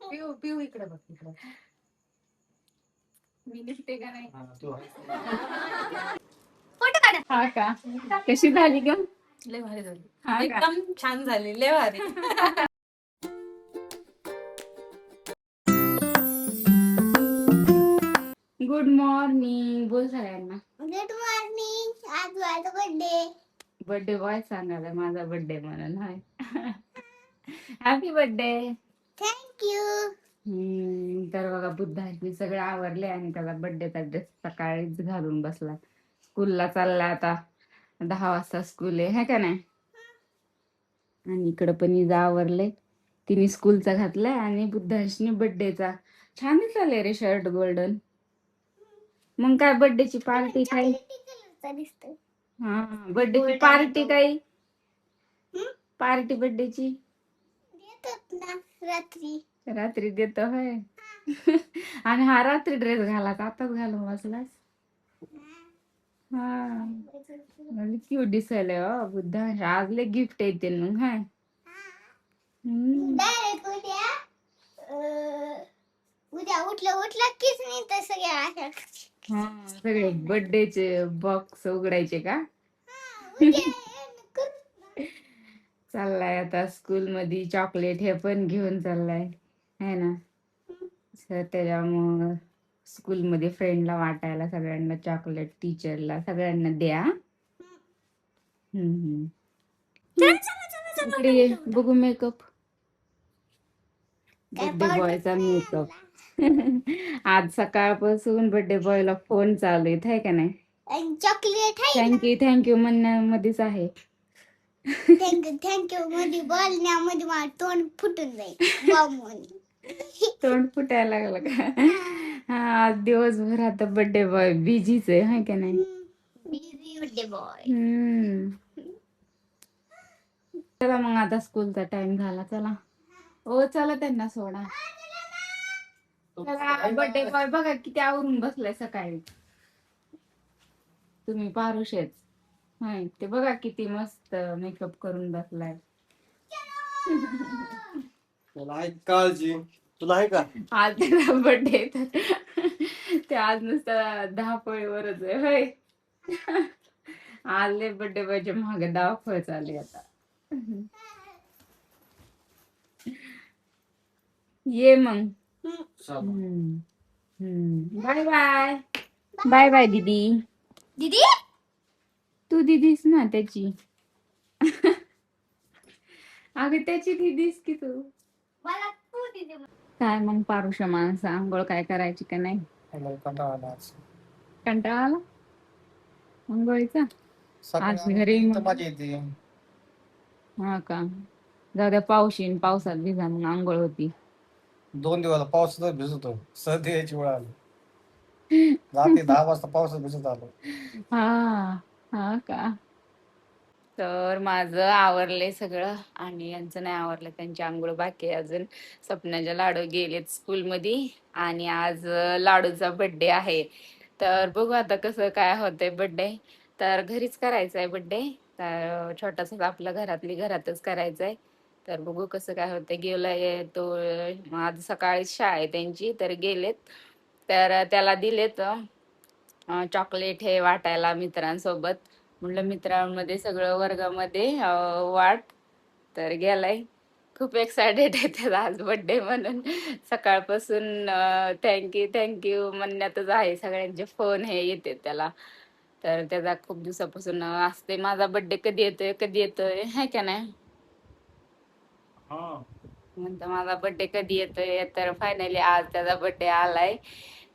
पिऊ पिऊ इकडे बघ इकडे. मी दिसते का नाही? फोटो काढा. हा का? कशी झाली ग? लय भारी झाली. एकदम छान झाली. लय भारी. गुड मॉर्निंग बोल सगळ्यांना. Good morning. आज माझा बर्थडे. बर्थडे बॉय सांगायला माझा बर्थडे म्हणून. हाय. Happy birthday. थँक्यू. तर बघा बुद्धांनी सगळं आवरले आणि त्याला बर्थडेचा ड्रेस सकाळीच घालून बसला. स्कूलला चालला आता. 10 वाजता स्कूल आहे, है का नाही? आणि इकडं पण इजा आवरले. तिने स्कूलचा घातलाय आणि बुद्धांशनी बर्थडेचा. छान दिसले रे शर्ट गोल्डन. मग काय बर्थडेची पार्टी काय? हा बर्थडेची पार्टी काय? पार्टी बर्थडेची रात्री रात्री देतो होय. आणि हा रात्री ड्रेस घालायचा आताच घालून बसलास. हा क्यूट दिसायला हो बुद्धा. आज लय गिफ्ट येते मग. हाय उद्या उठलं कीच नाही तर सगळे बर्थडेचे बॉक्स उघडायचे का? चाललाय आता स्कूल मध्ये चॉकलेट हे पण घेऊन चाललाय है ना. त्याच्यामुळं स्कूल मध्ये फ्रेंडला वाटायला सगळ्यांना चॉकलेट, टीचरला सगळ्यांना द्या. इकडे बघू मेकअप. Birthday बॉयचा makeup. आज सकाळपासून बर्थडे बॉयला फोन चालू आहे का नाही? चॉकलेट थँक्यू म्हणण्यामध्येच आहे. थँक्यू मध्ये बोलण्यामध्ये माझं तोंड फुटून जाईल. तोंड फुटायला लागलं का? हा आज दिवसभर आता बर्थडे बॉय बिझीच आहे, हाय का नाही? Busy birthday boy. चला मग आता स्कूलचा टाइम झाला. चला ओ चला त्यांना सोडा. चला बर्थडे बॉय बघा किती आवरून बसलाय सकाळी. तुम्ही पारुशेच. हाय ते बघा किती मस्त मेकअप करून बसलाय. तुला आहे काळजी. तुला आहे का आज त्याचा बर्थडे तर ते आज नुसतं धावपळीवरच आहे होय. आज लय बर्थडे बॉयच्या मागे धावपळ चालली आता. ये मग. Bye bye. बाय बाय दीदी. दीदी तू दीदीस ना त्याची. अगं त्याची दीदीस की तू. मला तू दीदी. काय मग पारुषा माणसं आंघोळ काय करायची का नाही? कंटाळा आला आंघोळीचा. आज घरी हा का? जाऊ द्या पाऊस येईन पावसात भिजा मग आंघोळ होती. 2 दिवस पावसात भिजतो. सर्दी यायची वेळ आली. रात्री 10 वाजता पावसात भिजत आलो. हा का? तर माझं आवरलंय सगळं आणि यांचं नाही आवरलं. त्यांची आंघोळ बाकी आहे अजून. सपनाच्या लाडू गेलेत स्कूलमध्ये आणि आज लाडूचा बर्थडे आहे. तर बघू आता कसं काय होतंय बर्थडे. तर घरीच करायचा आहे बर्थडे. तर छोटासाच आपल्या घरातच करायचा आहे. तर बघू कसं काय होतंय. गेलाय तो आज सकाळी शाळा आहे त्यांची तर गेलेत. तर त्याला दिलेत चॉकलेट हे वाटायला मित्रांसोबत. म्हटलं मित्रांमध्ये सगळं वर्गामध्ये वाट. तर गेलाय. खूप एक्सायटेड आहे त्याचा आज बर्थडे म्हणून. सकाळपासून थँक्यू म्हणण्यातच आहे. सगळ्यांचे फोन हे येते त्याला. तर त्याचा खूप दिवसापासून असते माझा बर्थडे कधी येतोय है का नाही? म्हणतो माझा बर्थडे कधी येतोय. तर फायनली आज त्याचा बर्थडे आलाय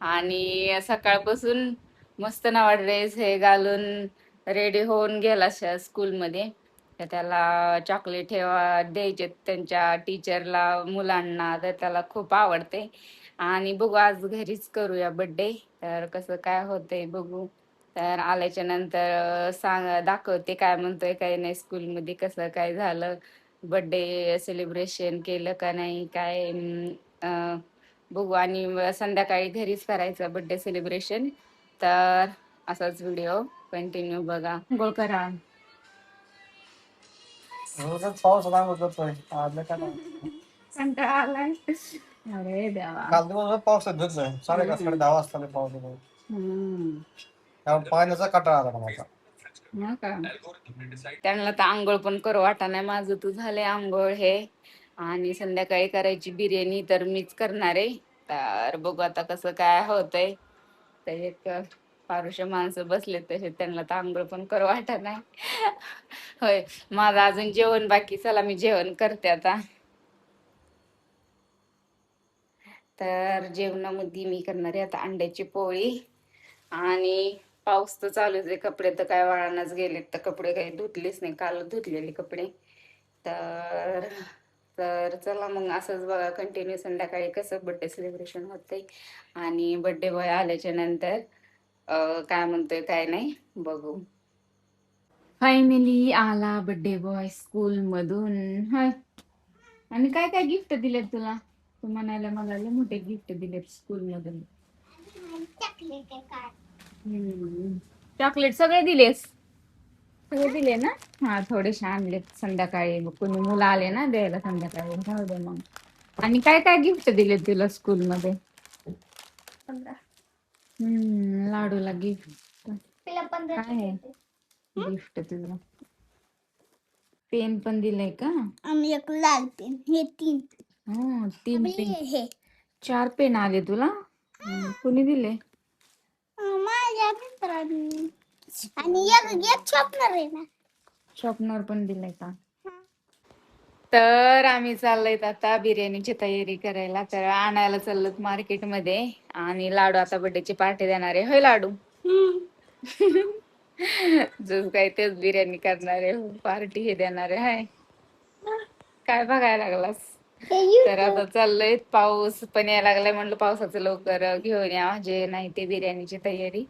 आणि सकाळपासून मस्त नवा ड्रेस हे घालून रेडी होऊन गेला स्कूलमध्ये. तर त्याला चॉकलेट हे द्यायचे त्यांच्या टीचरला मुलांना. तर त्याला खूप आवडते आणि बघू आज घरीच करूया बर्थडे. तर कसं काय होतंय बघू. तर आल्याच्या नंतर दाखवते काय म्हणतोय काय नाही स्कूलमध्ये कसं काय झालं. बर्थडे सेलिब्रेशन केलं का नाही काय बघू. आणि संध्याकाळी घरीच करायचं बर्थडे सेलिब्रेशन. तर असाच व्हिडिओ कंटिन्यू बघा. गोळ करा. रोजच पाऊस लागत होतोय. आज काय कंटाळा आलाय. अरे देवा. काल दिवसभर पावसात भिजलोय. साडे 10:30 वाजता लय पाऊस होता. हम्म. त्यामुळे पाण्याचा कटाळा आला मला आता. हा का. त्यांना तर आंघोळ पण करू वाटा नाही. माझं तू झाले आंघोळ हे, आणि संध्याकाळी करायची बिर्याणी तर मीच करणार आहे. तर बघू आता कसं काय होतंय. तर एक फारुशे माणसं बसले तसे, त्यांना तर आंघोळ पण करू वाटा नाही. होय, माझं अजून जेवण बाकी. चला मी जेवण करते आता. तर जेवणामध्ये मी करणार आहे आता अंड्याची पोळी. आणि पाऊस तर चालूच आहे. कपडे तर काय वाळानच गेलेत. तर कपडे काही धुतलेच नाही, काल धुतलेले कपडे. तर तर चला मग असंच बघा कंटिन्यू संध्याकाळी कसं बर्थडे सेलिब्रेशन होतंय. आणि बर्थडे बॉय आल्याच्या नंतर काय म्हणतोय काय नाही बघू. फायनली आला बर्थडे बॉय स्कूल मधून. हाय. आणि काय काय गिफ्ट दिलेत तुला? तू म्हणायला मला लय मोठे गिफ्ट दिलेत स्कूल मधून. चॉकलेट सगळे दिलेस? सगळे दिले ना? हा, थोडेसे आणलेत संध्याकाळी. मग कोणी मुलं आले ना द्यायला संध्याकाळी, राहू दे मग. आणि काय काय गिफ्ट दिले तुला स्कूल मध्ये? लाडूला गिफ्ट काय आहे? गिफ्ट तुला पेन पण दिलंय का? आणि एक लाल पेन, हे 3. हो, 3 पेन. हे 4 पेन आले तुला? कोणी दिले? माझ्या मित्रांनी. आणि एक शॉपनर आहे ना. शॉपनर पण दिलंय का? तर आम्ही चाललोय आता बिर्याणीची तयारी करायला. तर आणायला चाललोत मार्केटमध्ये. आणि लाडू आता बर्थडेची पार्टी देणार आहे. होय लाडू? जस काय तेच बिर्याणी करणार आहे, पार्टी हे देणार आहे. हाय, काय बघायला लागलास? तर आता चाललंय, पाऊस पण यायला लागलाय. म्हणलं पावसाचं लवकर घेऊन या, जे नाही ते बिर्याणीची तयारी.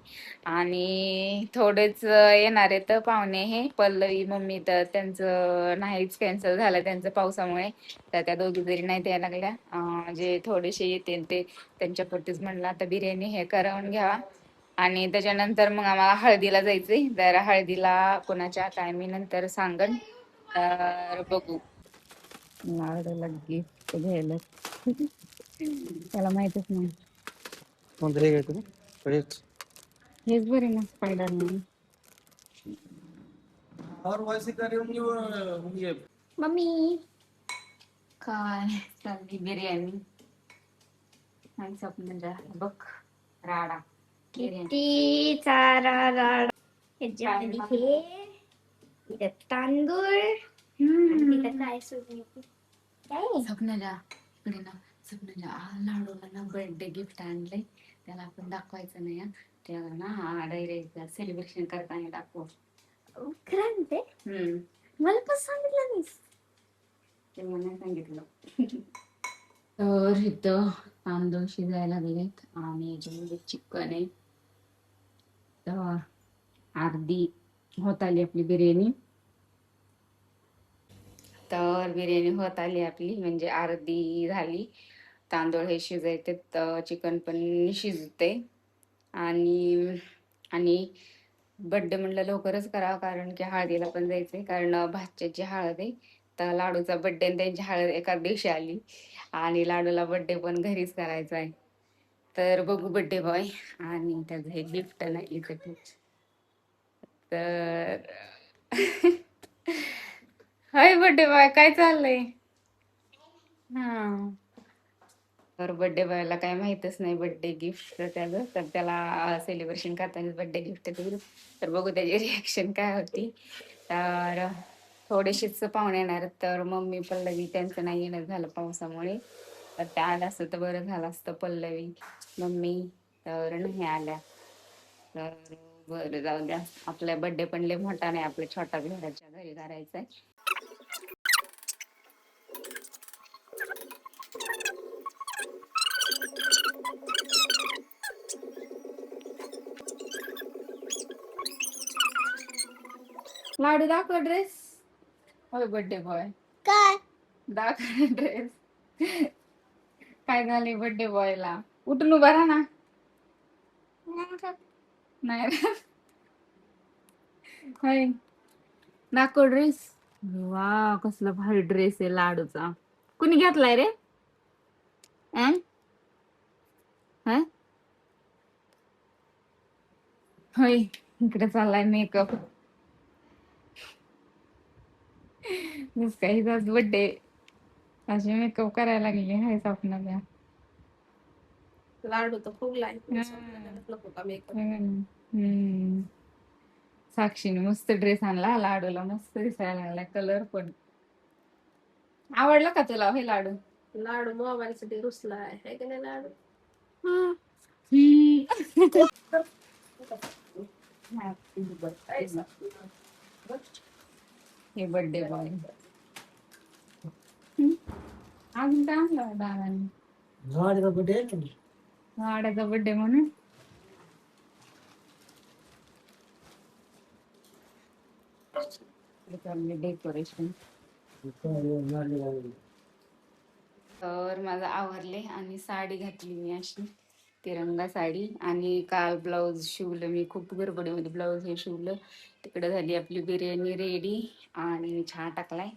आणि थोडेच येणार आहेत पाहुणे. हे पल्लवी मम्मी तर त्यांचं नाहीच, कॅन्सल झालं त्यांचं पावसामुळे. तर त्या दोघी जरी नाही यायला लागल्या, जे थोडेसे येतील ते त्यांच्यापुरतीच म्हणलं आता बिर्याणी हे करून घ्यावा. आणि त्याच्यानंतर मग आम्हाला हळदीला जायचंय. तर हळदीला कोणाच्या काय मी नंतर सांगन. तर बघू. लाडूला गिफ्ट घ्यायला त्याला माहितच नाही. कोणतं हे घ्यायचं ना? हेच बरे ना स्पायडरमॅन. मम्मी काय चालली बिर्याणी. आणि स्वप्न बघ, राडा बिर्याणी. किती चारा राडा. ह्याच्यामध्ये हे इथं तांदूळ आणि तिथं काय सुरू काय स्वप्नाला इकडे ना, स्वप्नाला लाडूला ना बर्थडे गिफ्ट आणलंय. त्याला आपण दाखवायचं नाही. त्याला ना डायरेक्ट सेलिब्रेशन करताना दाखव. खरं ते मला पण सांगितलं नाहीस. ते मला सांगितलं. तर इथं तांदूळ शिजायला लागलेत आणि याच्यामध्ये चिकन आहे. तर अर्धी होत आली आपली बिर्याणी. तर बिर्याणी होत आली आपली, म्हणजे अर्धी झाली. तांदूळ हे शिजायचे, चिकन पण शिजते. आणि आणि बड्डे म्हणलं लवकरच करावं, कारण की हळदीला पण जायचंय. कारण भाच्याची हळद आहे. तर लाडूचा बड्डे आणि त्यांची हळद एकाच दिवशी आली. आणि लाडूला बड्डे पण घरीच करायचा आहे. तर बघू बड्डे बॉय आणि त्याचं हे गिफ्ट नाही इथे. तर हाय बड्डे बॉय, काय चाललंय? हा, तर बड्डे बॉयला काय माहितच नाही बड्डे गिफ्ट त्याचं. तर त्याला सेलिब्रेशन करताना बड्डे गिफ्ट देईल. तर बघू त्याची रिॲक्शन काय होती. तर थोडेसेच पाहुणे येणार. तर मम्मी पल्लवी त्यांचं नाही येणं झालं पावसामुळे. तर त्या आल्या असतं तर बरं झालं असतं. पल्लवी मम्मी तर नाही आल्या. तर बरं जाऊ द्या. आपला बड्डे पण लय मोठा नाही, आपल्या छोटा घराच्या घरी करायचा आहे. लाडू दाखव ड्रेस. होय बर्थडे बॉय, काय दाखव ड्रेस. काय झाले बर्थडे बॉयला? उठून उभा राहा ना. नाही रे. होय, दाखव ड्रेस. वा, कसला भारी ड्रेस आहे लाडूचा. कुणी घेतलाय रे? अं? हं? होय इकडे चाललाय मेकअप. काहीचाच बर्थडे असे मेकअप करायला लागले हाय स्वप्नाला. लाडू तर फुगलाय. हम्म. नको का मेकअप. हम्म. साक्षीने मस्त ड्रेस आणला लाडूला मस्त दिसायला लागला कलर पण. आवडला का तुला हे लाडू? लाडू मोबाईल साठी रुसलाय है की नाही लाडू. हम्म. हे बर्थडे बॉय. अजून काय आणलं दादाने? वाड्याचा बर्थडे म्हणून डेकोरेशन. तर माझं आवरले आणि साडी घातली मी अशी तिरंगा साडी आणि काल ब्लाऊज शिवलं मी खूप गडबडीमध्ये ब्लाऊज हे शिवलं. तिकडे झाली आपली बिर्याणी रेडी आणि चहा टाकलाय.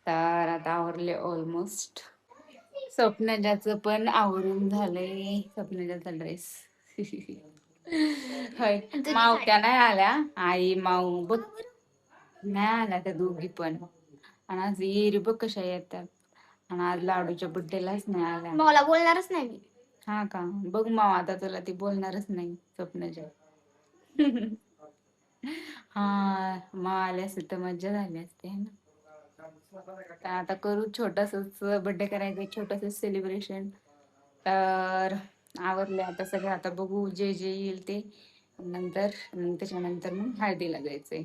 तर आता आवरले ऑलमोस्ट. स्वप्नाजाचं पण आवरून झालंय. स्वप्नाजाचा ड्रेस होय मावत्या नाही आल्या. आई माऊ बघ नाही आल्या त्या दोघी पण. आणि आज येरी बघ कशा येतात. आणि आज लाडूच्या बड्डेलाच नाही आल्या. मला बोलणारच नाही मी. हा का बघ माव आता तुला ती बोलणारच नाही स्वप्नाच्या. हा मग आले असते तर मज्जा झाली असते है ना. तर आता करू छोटसच बर्थडे करायचं छोटस सेलिब्रेशन. तर आवरले आता सगळं. आता बघू जे जे येईल ते नंतर त्याच्यानंतर मग हळदीला जायचंय.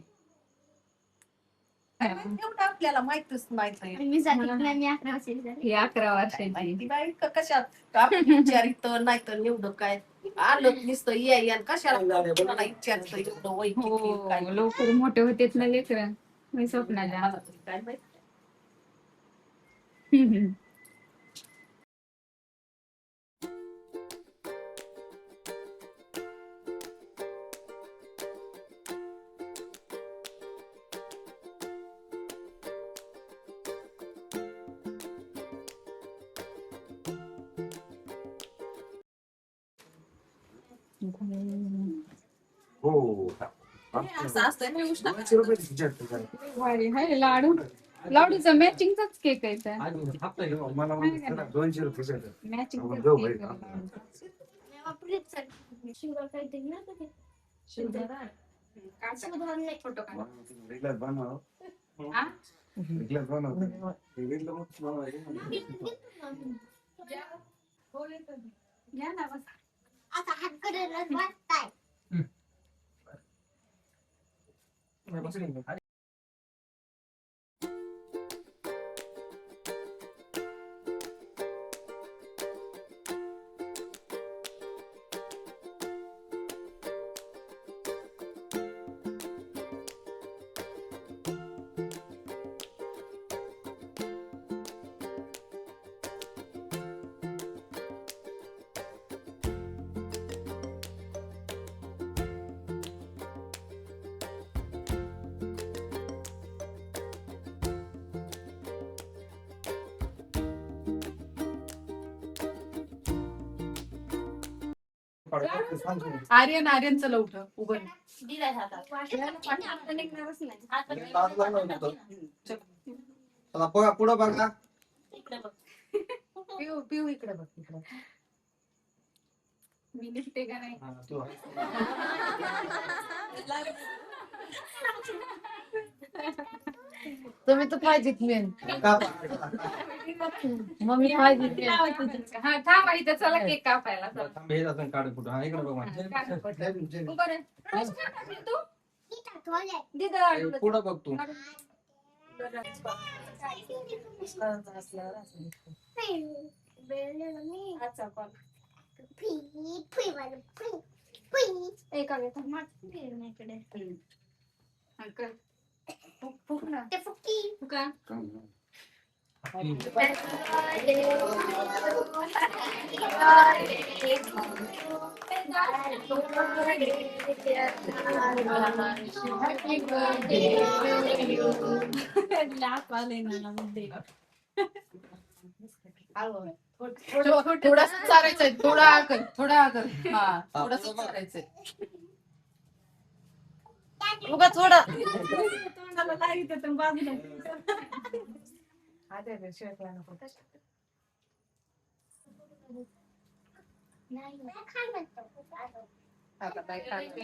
एवढं आपल्याला माहितच नाही. मी जाते नाही मी 11 वर्षाची झाली. ही 11 वर्षाची. माहिती बाई का कशात आपण विचारित नाही तर निवडं काय आलं नुसतं या कशाला कोणाला विचारत एवढं वय किती काय हो लवकर मोठे होतेत ना लेकर. मी स्वप्नाला. मला तरी काय माहित. हो असं असतं मी उष्ण भारी हाय लाडू. लाडूचा मॅचिंगचाच केक आहे त्या. मॅचिंगचाच केक शुगर काहीतरी ना ते. शुगर नाही. फोटो काढ. या ना बस. आता हात करायला वाटताय. आर्यन आर्यन चला उठ उभं दिलाय हातात. आता निघणारच नाही. पुढं बघा. इकडे बघ. पिऊ पिऊ इकडे बघ इकडे. मी निघते का नाही. तुम्ही तर पाहिजेत मेन मम्मी पाहिजे हा थांबा इथं चला केक कापायला चला. काढ कुठं हा इकडे बघ उभं रे. तू मी टाकवलंय. दे लाडू. पुढं बघ तू. अच्छा पण एका इकडे. अंकल फुक ना. ते फुकी. फुका. थोडस चारायचंय, थोडा आकर, हा थोडस चारायचंय. उगा थोडं तोंडाला लागित तर बाजूला. आता काय चालते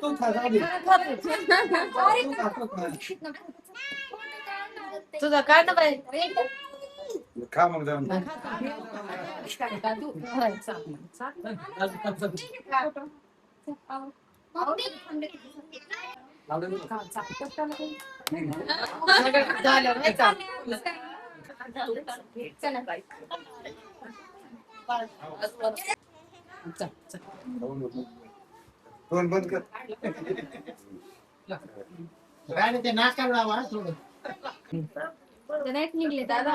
तू खा, जाऊ दे. तू खातो का? तुझा काय ना बाई. खा मग जाऊन. झालं नाही का? दोन बंद कर. ते नाकाला लावा थोडं. निघले दादा.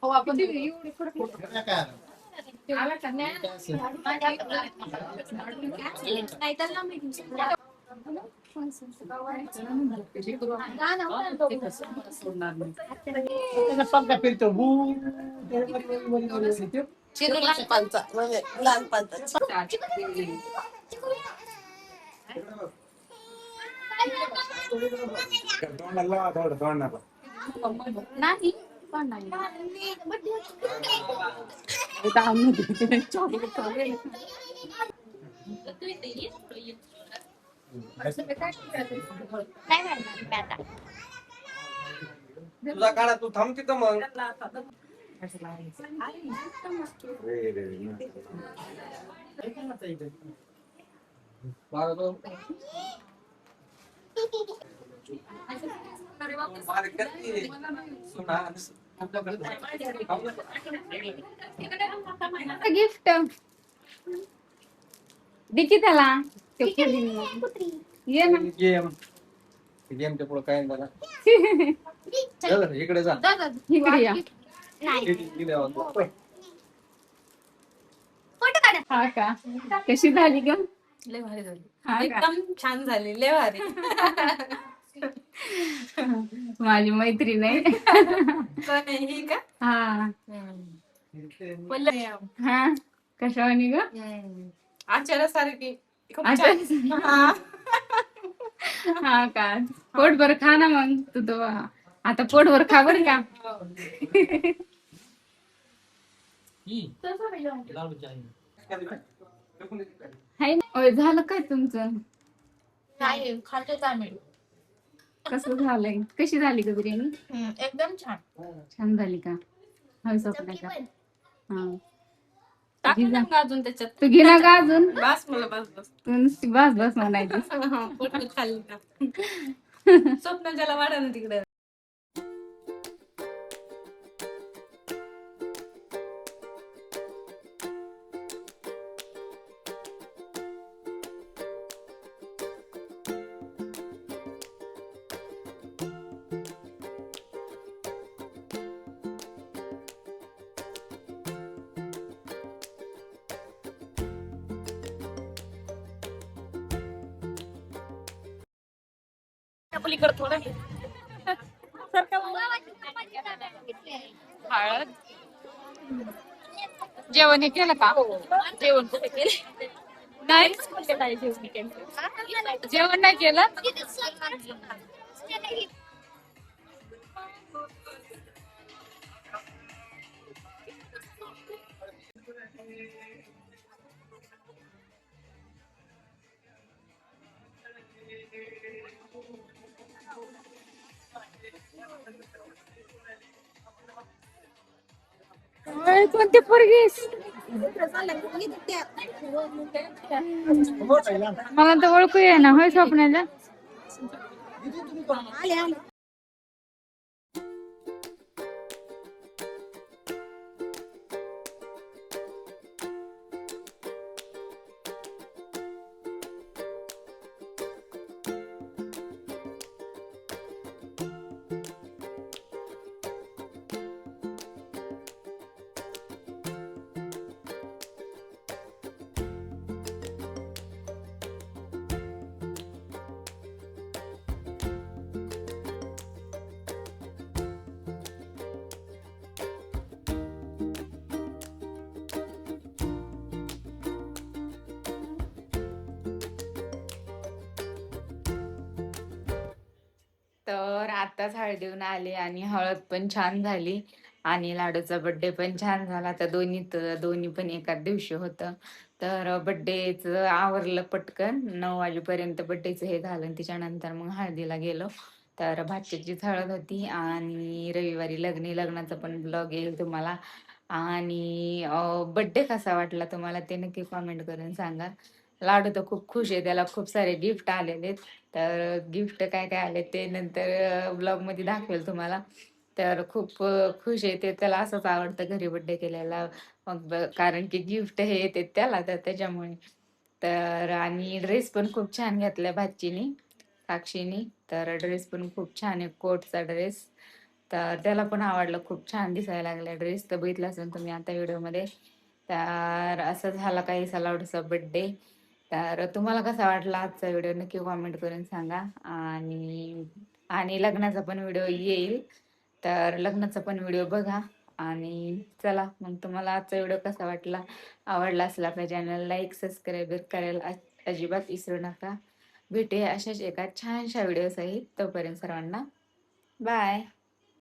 हो आपण पक्का फिरतो चिरू लहानपणचा म्हणजे लहानपणचा. तोंडाला लावा थोडं, तोंडाला. नाही तुझा काढा, तू थांब तिथं मग. गिफ्ट दिकी त्याला ते खोलीने. ये ना. गेम गेमच्या पुढे काय झालं इकडे जा. इकडे या. हा का कशी झाली ग? लय भारी झाली. हा का? एकदम छान झाली, लय भारी. माझी मैत्रीण आहे. पण ही का हा बोललं हा कशावानी ग? आचार्यासारखी खूप अच्छा. छान. हा. हा का पोटभर खा ना मग तू तो आता पोटभर खा बर का. हाय ना? होय झालं काय तुमचं? नाही खाल्लेच आम्ही. कसं झालंय? कशी झाली ग बिर्याणी? एकदम छान. छान झाली का? होय स्वप्नाच्या. हा टाकू नका अजून त्याच्यात. तू घे ना का अजून? बस मला बस बस. तू नुसती बस बस म्हणायची. पोट खाल्ली का. स्वप्नाच्याला वाढा ना तिकडे. पलीकडे थोडं हळद जेवण हे केलं का? जेवण कुठे केले नाही जेवण नाही केलं. कोणते पोरगीस? मला तर ओळखू ये ना. होय स्वप्नाला. तर आताच हळदीहून आले आणि हळद पण छान झाली आणि लाडूचा बर्थडे पण छान झाला. तर दोन्ही पण एकाच दिवशी होतं. तर बर्थडेचं आवरलं पटकन 9 वाजेपर्यंत बर्थडेचं हे झालं आणि त्याच्यानंतर मग हळदीला गेलो. तर भाच्याचीच हळद होती आणि रविवारी लग्नाचा पण ब्लॉग येईल तुम्हाला. आणि बर्थडे कसा वाटला तुम्हाला ते नक्की कॉमेंट करून सांगा. लाडू तर खूप खुश आहे, त्याला खूप सारे गिफ्ट आलेले. तर गिफ्ट काय काय आले ते नंतर ब्लॉग मध्ये दाखवेल तुम्हाला. तर खूप खुश आहे ते, त्याला असंच आवडतं घरी बर्थडे केलेला. मग कारण की गिफ्ट हे येते त्याला, तर त्याच्यामुळे. तर आणि ड्रेस पण खूप छान घातलाय भाचीनी, साक्षीनी. तर ड्रेस पण खूप छान आहे, कोटचा ड्रेस. तर त्याला पण आवडलं, खूप छान दिसायला लागला ड्रेस. तर बघितलं असेल तुम्ही आता व्हिडिओमध्ये. तर असं झाला काहीसा लाडूचा बर्थडे. तर तुम्हाला कसा वाटला आजचा व्हिडिओ नक्की कॉमेंट करून सांगा. आणि आणि लग्नाचा पण व्हिडिओ येईल, तर लग्नाचा पण व्हिडिओ बघा. आणि चला मग, तुम्हाला आजचा व्हिडिओ कसा वाटला, आवडला असला आपल्या चॅनल लाईक सबस्क्राईब करायला अजिबात विसरू नका. भेटूया अशाच एका छानशा व्हिडिओ सहित. तोपर्यंत सर्वांना बाय.